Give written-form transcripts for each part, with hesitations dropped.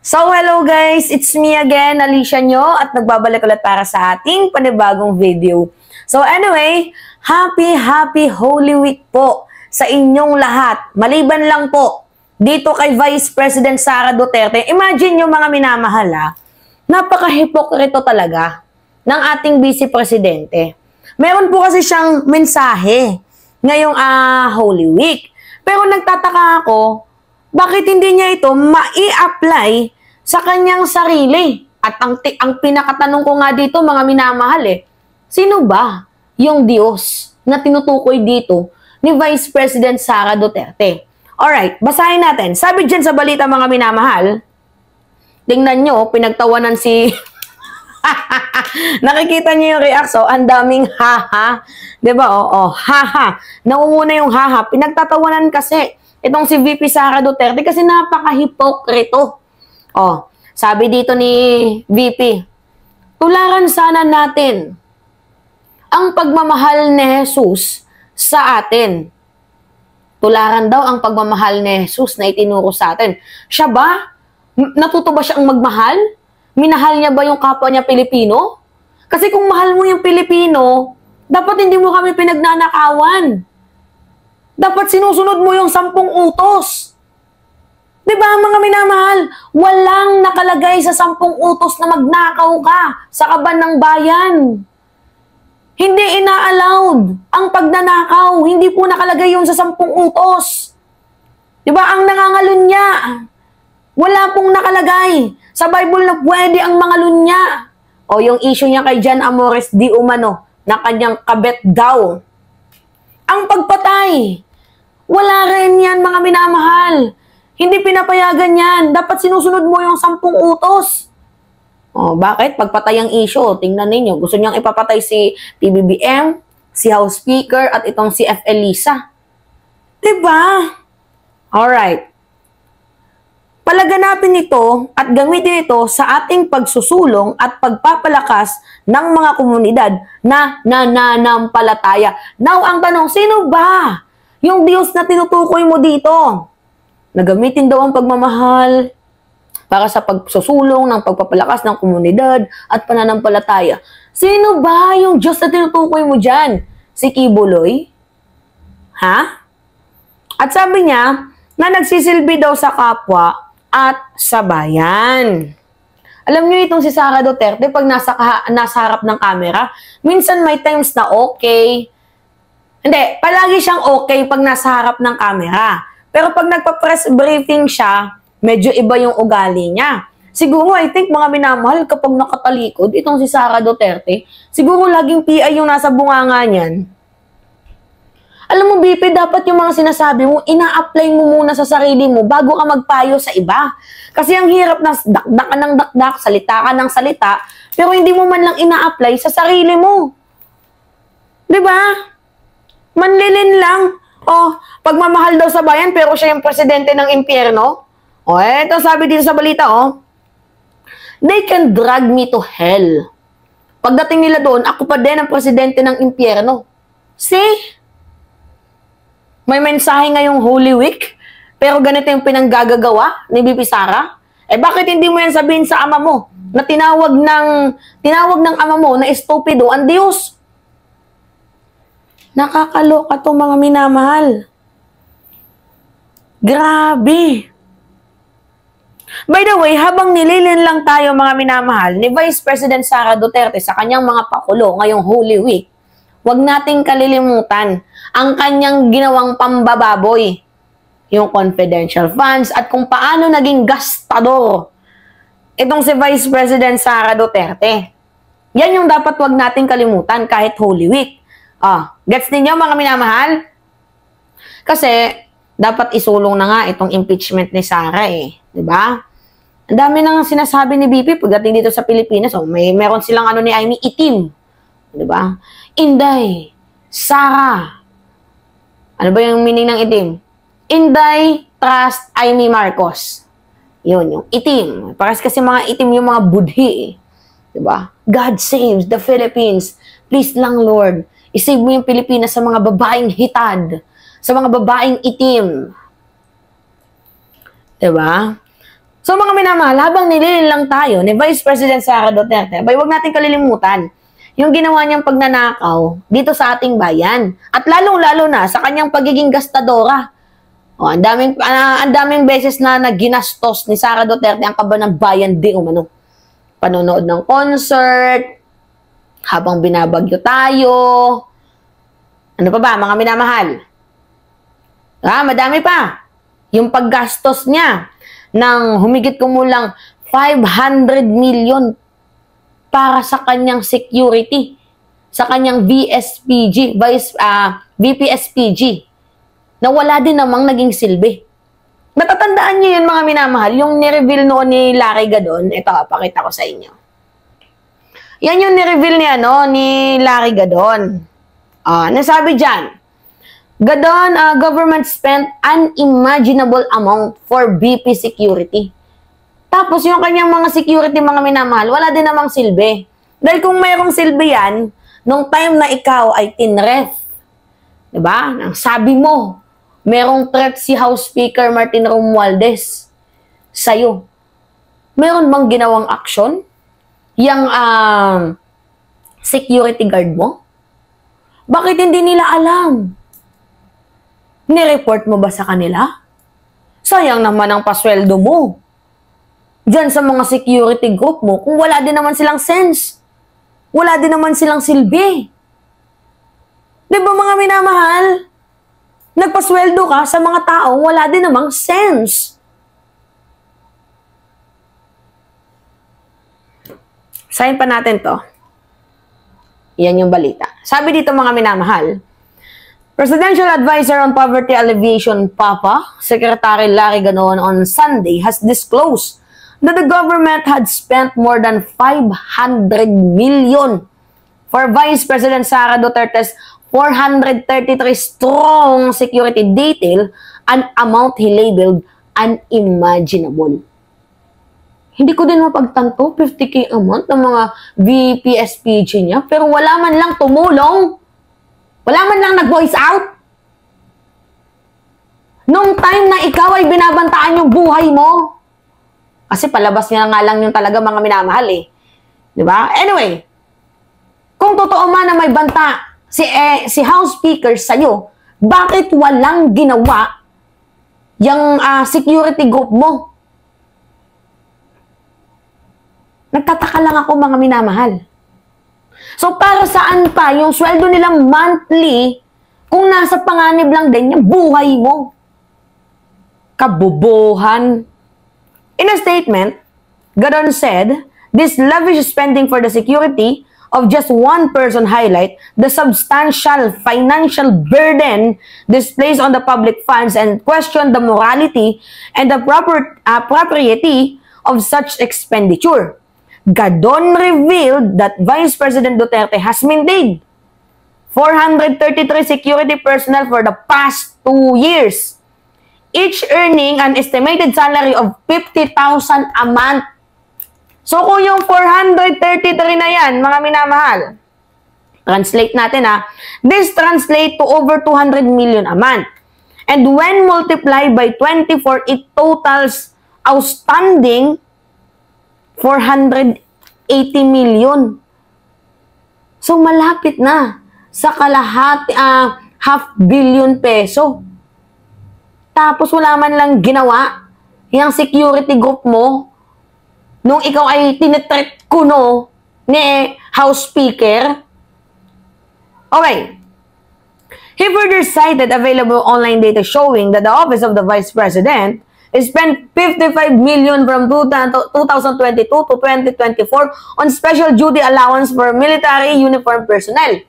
So, hello guys! It's me again, Alicia nyo, at nagbabalik ulit para sa ating panibagong video. So, anyway, happy Holy Week po sa inyong lahat. Maliban lang po dito kay Vice President Sara Duterte. Imagine nyo mga minamahal napaka-hipokrito talaga ng ating Vice Presidente. Meron po kasi siyang mensahe ngayong Holy Week. Pero nagtataka ako, bakit hindi niya ito mai-apply sa kanyang sarili? At ang pinakatanong ko nga dito, mga minamahal, sino ba yung Diyos na tinutukoy dito ni Vice President Sara Duterte? Alright, basahin natin. Sabi dyan sa balita, mga minamahal, tingnan nyo, pinagtawanan si... Nakikita niyo yung reaction, ang daming haha. Diba? Oo, haha. Nangunguna yung haha. Pinagtatawanan kasi itong si VP Sara Duterte kasi napaka-hipokrito. Oh, sabi dito ni VP, tularan sana natin ang pagmamahal ni Jesus sa atin. Tularan daw ang pagmamahal ni Jesus na itinuro sa atin. Siya ba? Natuto ba siyang magmahal? Minahal niya ba yung kapwa niya Pilipino? Kasi kung mahal mo yung Pilipino, dapat hindi mo kami pinagnanakawan. Dapat sinusunod mo yung 10 utos. Diba mga minamahal? Walang nakalagay sa 10 utos na magnakaw ka sa kaban ng bayan. Hindi ina-allowed ang pagnanakaw. Hindi po nakalagay yun sa 10 utos. Diba ang nangangalunya? Wala pong nakalagay sa Bible na pwede ang mga lunya. O yung issue niya kay Jan Amores Di Umano na kanyang kabet daw. Ang pagpatay, wala rin yan mga minamahal. Hindi pinapayagan yan. Dapat sinusunod mo yung 10 utos. O bakit? Pagpatay ang issue, tingnan ninyo. Gusto niyang ipapatay si PBBM, si House Speaker, at itong si F. Elisa. Diba? Alright. Palaganapin ito at gamitin ito sa ating pagsusulong at pagpapalakas ng mga komunidad na nananampalataya. Now, ang tanong, sino ba yung Diyos na tinutukoy mo dito? Nagamitin daw ang pagmamahal para sa pagsusulong ng pagpapalakas ng komunidad at pananampalataya. Sino ba yung Diyos na tinutukoy mo dyan? Si Kibuloy? Ha? At sabi niya na nagsisilbi daw sa kapwa at sa bayan. Alam niyo itong si Sara Duterte, pag nasa harap ng camera, minsan may times na okay. Hindi, palagi siyang okay pag nasa harap ng camera. Pero pag nagpa-press briefing siya, medyo iba yung ugali niya. Siguro, I think, mga minamahal, kapag nakatalikod, itong si Sara Duterte, siguro laging PI yung nasa bunganga niyan. Alam mo, BP, dapat yung mga sinasabi mo, ina-apply mo muna sa sarili mo bago ka magpayo sa iba. Kasi ang hirap na dakdak ka ng dakdak, salita ka ng salita, pero hindi mo man lang ina-apply sa sarili mo. Diba? Manlilin lang. Oh, pagmamahal daw sa bayan, pero siya yung presidente ng impyerno. Oh, eto sabi dito sa balita, they can drag me to hell. Pagdating nila doon, ako pa din ang presidente ng impyerno. See? May mensahe ngayong Holy Week, pero ganito yung pinanggagawa ni BP Sara? Bakit hindi mo yan sabihin sa ama mo na tinawag ng ama mo na estupido ang Diyos? Nakakaloka to mga minamahal. Grabe. By the way, habang nililin lang tayo mga minamahal ni Vice President Sara Duterte sa kanyang mga pakulo ngayong Holy Week, huwag nating kalilimutan ang kanyang ginawang pambababoy, yung confidential funds at kung paano naging gastador itong si Vice President Sara Duterte. Yan yung dapat huwag nating kalimutan kahit Holy Week. Gets ninyo mga minamahal? Kasi dapat isulong na nga itong impeachment ni Sara diba? Ang dami nang sinasabi ni BP pagdating dito sa Pilipinas. Meron silang ni Amy itim. Diba? Inday, Sara. Ano ba yung meaning ng itim? Inday, trust, Amy Marcos. Yun, yung itim. Paras kasi mga itim yung mga budhi. Diba? God saves the Philippines. Please lang, Lord. Isave mo yung Pilipinas sa mga babaeng hitad. Sa mga babaeng itim. Diba? So mga minamahal, habang nililin lang tayo ni Vice President Sara Duterte, huwag natin kalilimutan yung ginawa niyang pagnanakaw dito sa ating bayan. At lalong-lalo na sa kanyang pagiging gastadora. Ang daming beses na ginastos ni Sara Duterte ang kaban ng bayan di umano. Panonood ng concert, habang binabagyo tayo. Ano pa ba, mga minamahal? Madami pa. Yung paggastos niya ng humigit kumulang 500 million para sa kanyang security, sa kanyang VPSPG, na wala din namang naging silbi. Natatandaan niyo yun, mga minamahal, yung nireveal noon ni Larry Gadon. Ito, pakita ko sa inyo. Yan yung nireveal ni Larry Gadon. Nasabi dyan, Gadon, government spent unimaginable amount for BP security. Tapos yung kanyang mga security, mga minamahal, wala din namang silbi. Dahil kung mayroong silbi yan, nung time na ikaw ay tinref, diba? Nang sabi mo, merong threat si House Speaker Martin Romualdez sa'yo. Meron bang ginawang action? Yang security guard mo? Bakit hindi nila alam? Nireport mo ba sa kanila? Sayang naman ang pasweldo mo. Diyan sa mga security group mo, kung wala din naman silang sense. Wala din naman silang silbi. Di ba mga minamahal? Nagpasweldo ka sa mga taong wala din namang sense. Sayin pa natin to. Yan yung balita. Sabi dito, mga minamahal, Presidential Advisor on Poverty Alleviation, PAPA, Secretary Larry Gadon on Sunday has disclosed that the government had spent more than 500 million for Vice President Sara Duterte's 433 strong security detail, an amount he labeled unimaginable. Hindi ko din mapagtanto, 50K a month ng mga VPSPG niya, pero wala man lang tumulong. Wala man lang nag-voice out. Nung time na ikaw ay binabantaan yung buhay mo. Kasi palabas niya nga lang yung talaga, mga minamahal eh. Diba? Anyway, kung totoo man na may banta si House Speaker sa'yo, bakit walang ginawa yung security group mo? Nagtataka lang ako, mga minamahal. So, para saan pa yung sweldo nilang monthly kung nasa panganib lang din yung buhay mo? Kabobohan. In a statement, Gadon said, this lavish spending for the security of just one person highlight the substantial financial burden displaced on the public funds and question the morality and the propriety of such expenditure. Gadon revealed that Vice President Duterte has maintained 433 security personnel for the past 2 years, each earning an estimated salary of 50,000 a month. So kung yung 433 na yan, mga minamahal, translate natin this translates to over 200 million a month. And when multiplied by 24, it totals outstanding 480 million. So, malapit na sa kalahati, half billion peso. Tapos, wala man lang ginawa yung security group mo nung ikaw ay tinitreat kuno ni House Speaker. Okay. He further cited available online data showing that the Office of the Vice President spent 55 million from 2022 to 2024 on special duty allowance for military uniform personnel.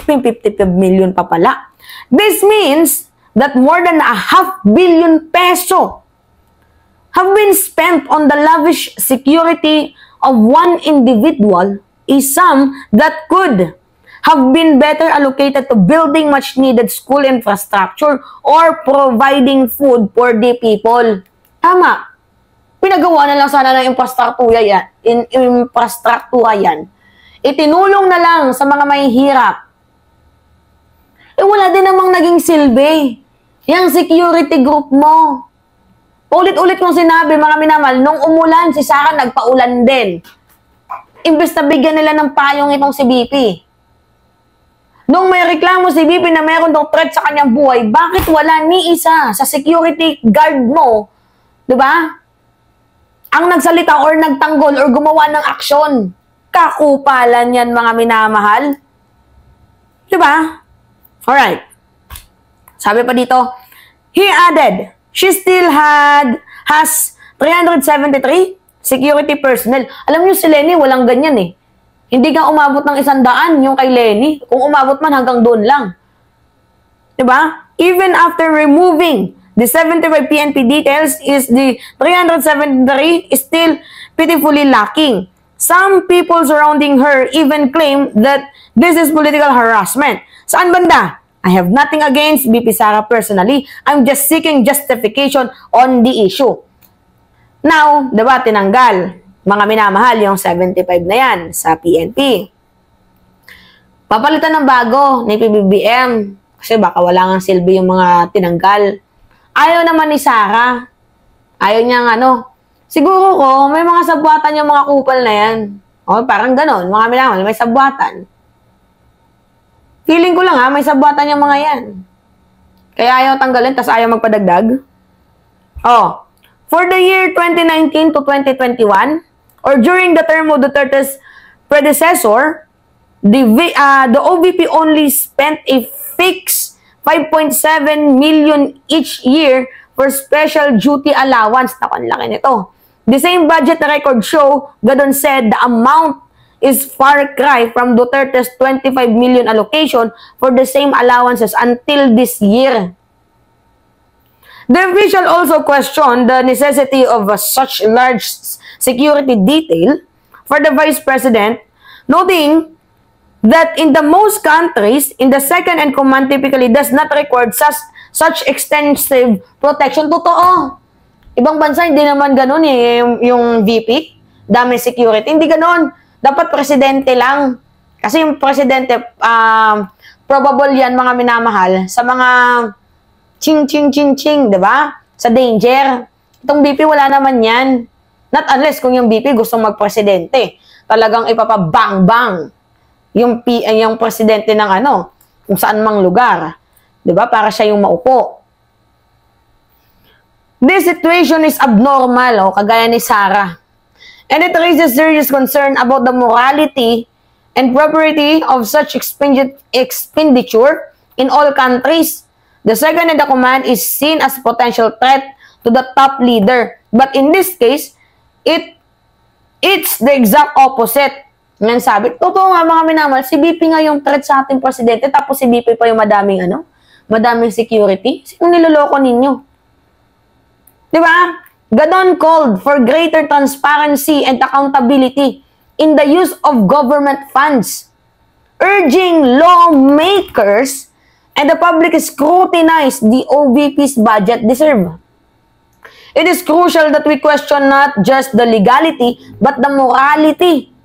55 million pa pala. This means that more than a half billion peso have been spent on the lavish security of one individual, a sum that could have been better allocated to building much needed school infrastructure or providing food for the people. Tama. Pinagawa na lang sana ng infrastruktura yan. Itinulong na lang sa mga mahihirap. Wala din namang naging silbi. Yang security group mo. Paulit-ulit kong sinabi, mga minamahal, nung umulan, si Sara nagpaulan din. Imbes na bigyan nila ng payong itong si BP. Nung may reklamo si BP na mayroon daw threat sa kanyang buhay, bakit wala ni isa sa security guard mo, di ba? Ang nagsalita or nagtanggol or gumawa ng aksyon. Kakupalan yan, mga minamahal. Di ba? Alright. Sabi pa dito, he added, she still has 373 security personnel. Alam niyo si Lenny, walang ganyan eh. Hindi ka umabot ng 100 yung kay Lenny. Kung umabot man, hanggang doon lang. Diba? Even after removing the 75 PNP details, is the 373 is still pitifully lacking. Some people surrounding her even claim that this is political harassment. Saan banda? I have nothing against BP Sara personally. I'm just seeking justification on the issue. Now, diba, tinanggal. Mga minamahal, yung 75 na yan sa PNP. Papalitan ng bago ni PBBM kasi baka wala nga silbi yung mga tinanggal. Ayaw naman ni Sara. Ayaw niyang siguro ko, may mga sabwatan yung mga kupal na yan. O, parang ganon, mga minamahal, may sabwatan. Feeling ko lang may sabwatan yung mga yan. Kaya ayaw tanggalin, tas ayaw magpadagdag. Oh, for the year 2019 to 2021, or during the term of Duterte's predecessor, the OVP only spent a fixed 5.7 million each year for special duty allowance. Naku, ang laki nito. The same budget record show, Gadon said, the amount is far cry from Duterte's 25 million allocation for the same allowances until this year. The official also questioned the necessity of such large security detail for the Vice President, noting that in the most countries, in the second in command typically does not require such extensive protection. Totoo. Ibang bansa, hindi naman ganun yung VP, dami security. Hindi ganun. Dapat presidente lang. Kasi yung presidente, probable yan, mga minamahal, sa mga ching, diba? Sa danger. Itong BP, wala naman yan. Not unless kung yung BP gustong magpresidente. Talagang ipapabang-bang yung presidente ng kung saan mang lugar. Diba? Para siya yung maupo. This situation is abnormal, kagaya ni Sara. And it raises serious concern about the morality and propriety of such expenditure in all countries. The second in the command is seen as a potential threat to the top leader. But in this case, it's the exact opposite. Ngayon sabi, totoo nga mga minamahal, si BP nga yung threat sa ating presidente, tapos si BP pa yung madaming security. Sino niloloko ninyo? Diba? Gadon called for greater transparency and accountability in the use of government funds, urging lawmakers and the public scrutinize the OVP's budget deserve. It is crucial that we question not just the legality, but the morality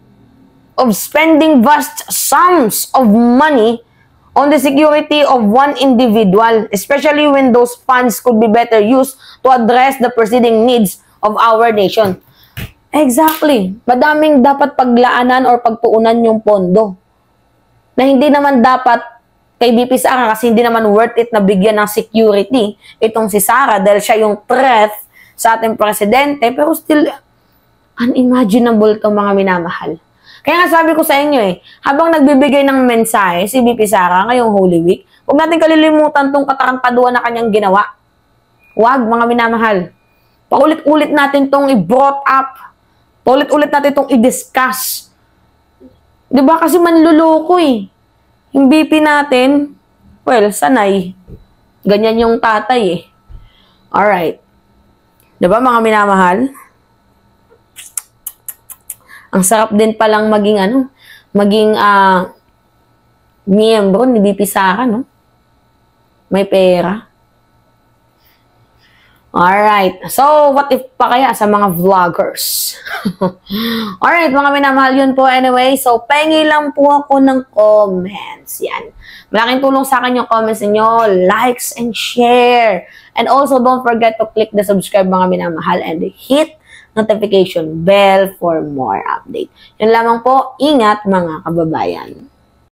of spending vast sums of money on the security of one individual, especially when those funds could be better used to address the preceding needs of our nation. Exactly. Madaming dapat paglaanan or pagtuunan yung pondo na hindi naman dapat kay BP Sara kasi hindi naman worth it na bigyan ng security itong si Sara dahil siya yung threat sa ating presidente, pero still unimaginable itong mga minamahal. Kaya nga sabi ko sa inyo habang nagbibigay ng mensahe si BP Sara ngayong Holy Week, huwag natin kalilimutan itong katarantaduan na kanyang ginawa. Huwag, mga minamahal. Paulit-ulit natin itong i-brought up. Paulit-ulit natin itong i-discuss. Diba kasi manluloko Yung BP natin, well, sanay. Ganyan yung tatay Alright. Diba mga minamahal? Ang sarap din palang maging miyembro ni BP Sara, no? May pera. Alright. So, what if pa kaya sa mga vloggers? Alright, mga minamahal, yun po anyway. So, pengi lang po ako ng comments. Yan. Malaking tulong sa akin yung comments ninyo, likes and share. And also, don't forget to click the subscribe, mga minamahal, and hit notification bell for more update. Yun lamang po. Ingat, mga kababayan.